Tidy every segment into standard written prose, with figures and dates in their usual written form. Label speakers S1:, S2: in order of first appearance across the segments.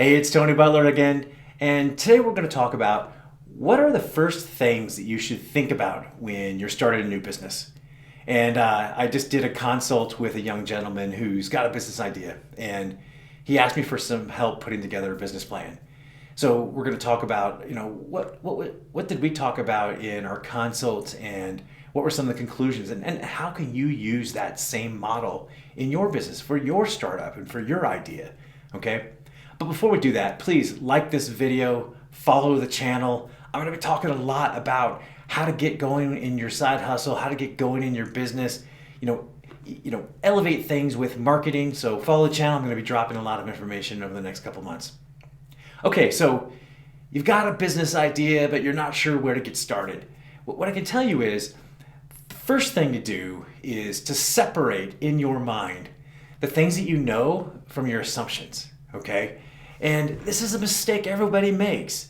S1: Hey, it's Tony Butler again, and today we're going to talk about what are the first things that you should think about when you're starting a new business. And I just did a consult with a young gentleman who's got a business idea, and he asked me for some help putting together a business plan. So we're going to talk about, what did we talk about in our consult, and what were some of the conclusions, and how can you use that same model in your business for your startup and for your idea, okay? But before we do that, please like this video, follow the channel. I'm going to be talking a lot about how to get going in your side hustle, how to get going in your business, elevate things with marketing. So follow the channel. I'm going to be dropping a lot of information over the next couple months. Okay, so you've got a business idea, but you're not sure where to get started. What I can tell you is the first thing to do is to separate in your mind the things that you know from your assumptions, okay? And this is a mistake everybody makes.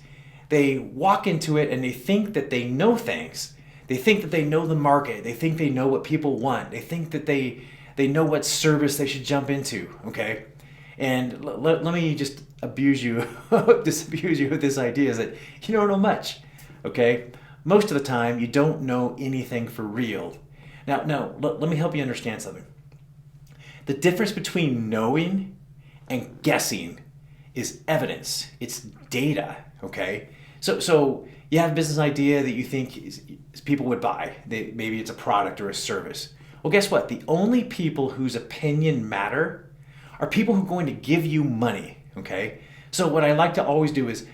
S1: They walk into it and they think that they know things. They think that they know the market. They think they know what people want. They think that they know what service they should jump into, okay? And let me just disabuse you with this idea is that you don't know much, okay? Most of the time, you don't know anything for real. Now, let me help you understand something. The difference between knowing and guessing is evidence. It's data, okay? So you have a business idea that you think people would buy. Maybe it's a product or a service. Well, guess what? The only people whose opinion matter are people who are going to give you money, okay? So what I like to always do is,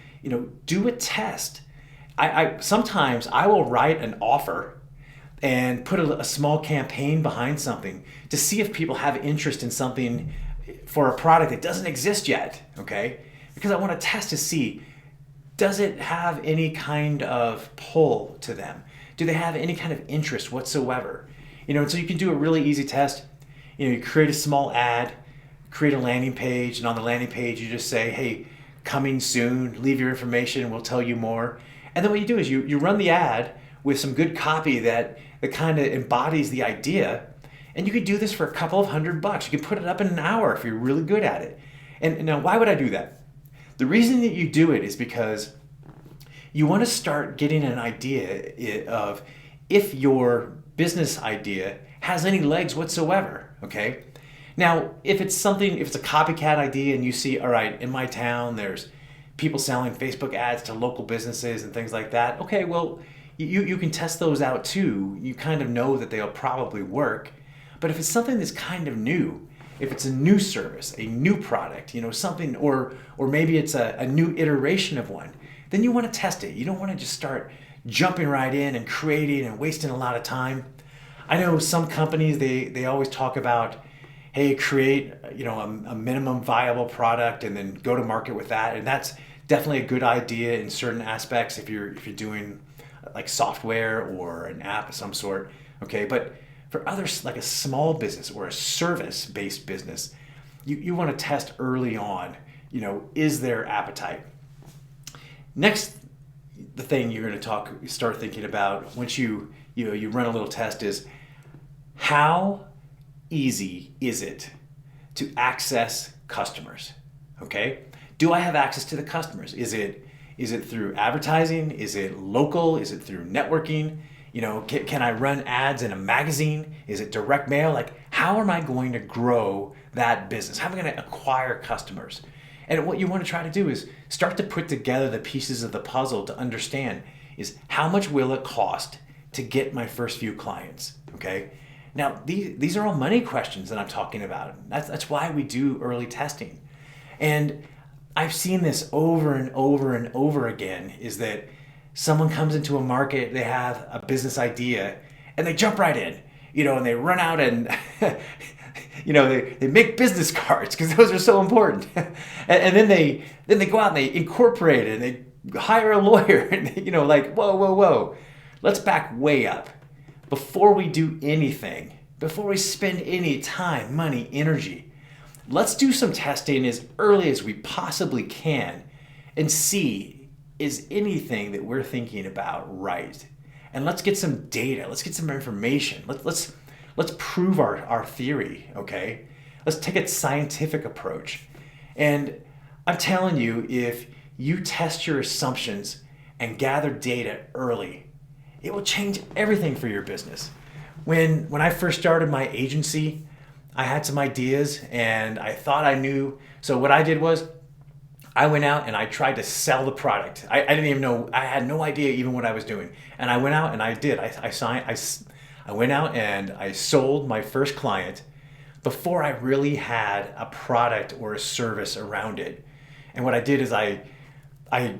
S1: do a test. Sometimes I will write an offer and put a small campaign behind something to see if people have interest in something for a product that doesn't exist yet, okay? Because I want to test to see, does it have any kind of pull to them? Do they have any kind of interest whatsoever? And so you can do a really easy test. You create a small ad, create a landing page, and on the landing page you just say, hey, coming soon, leave your information and we'll tell you more. And then what you do is you run the ad with some good copy that kind of embodies the idea. And you could do this for a couple of $100. You can put it up in an hour if you're really good at it. And now, why would I do that? The reason that you do it is because you want to start getting an idea of if your business idea has any legs whatsoever, okay? Now, if it's a copycat idea and you see, all right, in my town, there's people selling Facebook ads to local businesses and things like that, okay, well, you can test those out too. You kind of know that they'll probably work. But if it's something that's kind of new, if it's a new service, a new product, something, or maybe it's a new iteration of one, then you want to test it. You don't want to just start jumping right in and creating and wasting a lot of time. I know some companies, they always talk about, hey, create a minimum viable product and then go to market with that. And that's definitely a good idea in certain aspects if you're doing like software or an app of some sort, okay? But for others, like a small business or a service-based business, you want to test early on, is there appetite? Next, the thing you're going to start thinking about once you run a little test is, how easy is it to access customers, okay? Do I have access to the customers? Is it through advertising? Is it local? Is it through networking? Can I run ads in a magazine? Is it direct mail? Like, how am I going to grow that business? How am I going to acquire customers? And what you want to try to do is start to put together the pieces of the puzzle to understand is how much will it cost to get my first few clients, okay? Now, these are all money questions that I'm talking about. That's why we do early testing. And I've seen this over and over and over again, is that someone comes into a market, they have a business idea, and they jump right in, and they run out and, they make business cards because those are so important. and then they go out and they incorporate it and they hire a lawyer and, whoa. Let's back way up. Before we do anything, before we spend any time, money, energy, let's do some testing as early as we possibly can and see, is anything that we're thinking about right? And let's get some data. Let's get some information. Let's prove our theory, okay? Let's take a scientific approach. And I'm telling you, if you test your assumptions and gather data early, it will change everything for your business. When I first started my agency, I had some ideas and I thought I knew. So what I did was I went out and I tried to sell the product. I didn't even know, I had no idea even what I was doing. And I went out and I did. I went out and I sold my first client before I really had a product or a service around it. And what I did is I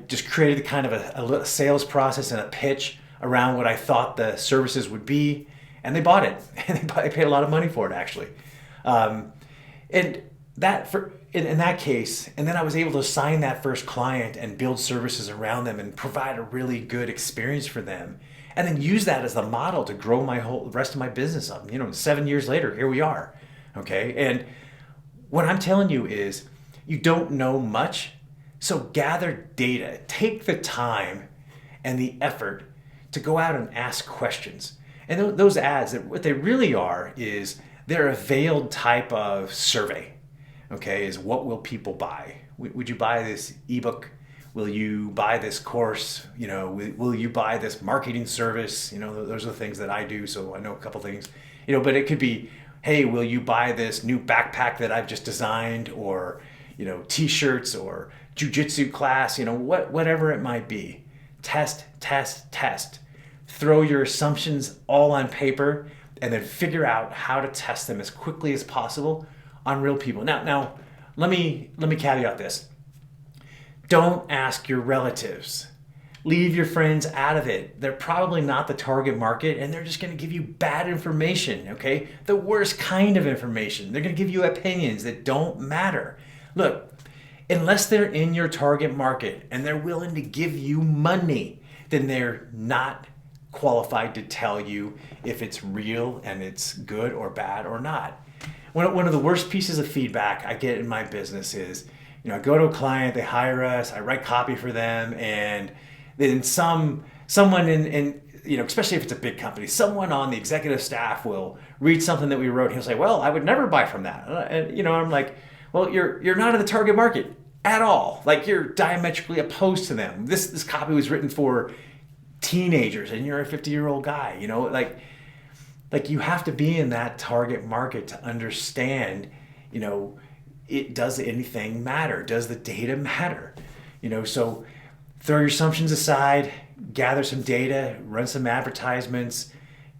S1: just created kind of a sales process and a pitch around what I thought the services would be, and they bought it, and they paid a lot of money for it actually. And that in that case, and then I was able to sign that first client and build services around them and provide a really good experience for them, and then use that as the model to grow the rest of my business up. 7 years later, here we are. Okay, and what I'm telling you is, you don't know much, so gather data. Take the time and the effort to go out and ask questions. And those ads, what they really are is they're a veiled type of survey. Okay, is what will people buy? Would you buy this ebook? Will you buy this course? Will you buy this marketing service? Those are the things that I do, so I know a couple things. But it could be, hey, will you buy this new backpack that I've just designed, or t-shirts or jujitsu class, whatever it might be. Test, test, test. Throw your assumptions all on paper and then figure out how to test them as quickly as possible on real people. Now, let me caveat this. Don't ask your relatives. Leave your friends out of it. They're probably not the target market, and they're just going to give you bad information, okay? The worst kind of information. They're going to give you opinions that don't matter. Look, unless they're in your target market and they're willing to give you money, then they're not qualified to tell you if it's real and it's good or bad or not. One of the worst pieces of feedback I get in my business is, I go to a client, they hire us, I write copy for them, and then someone in especially if it's a big company, someone on the executive staff will read something that we wrote and he'll say, well, I would never buy from that. And I'm like, well, you're not in the target market at all. Like, you're diametrically opposed to them. This copy was written for teenagers and you're a 50-year-old guy, like you have to be in that target market to understand, does anything matter? Does the data matter? So throw your assumptions aside, gather some data, run some advertisements,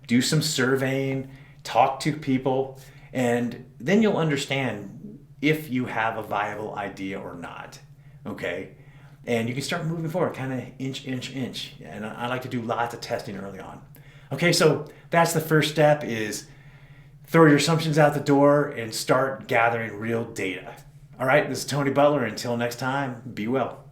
S1: do some surveying, talk to people, and then you'll understand if you have a viable idea or not, okay? And you can start moving forward, kind of inch. And I like to do lots of testing early on. Okay, so that's the first step, is throw your assumptions out the door and start gathering real data. All right, this is Tony Butler. Until next time, be well.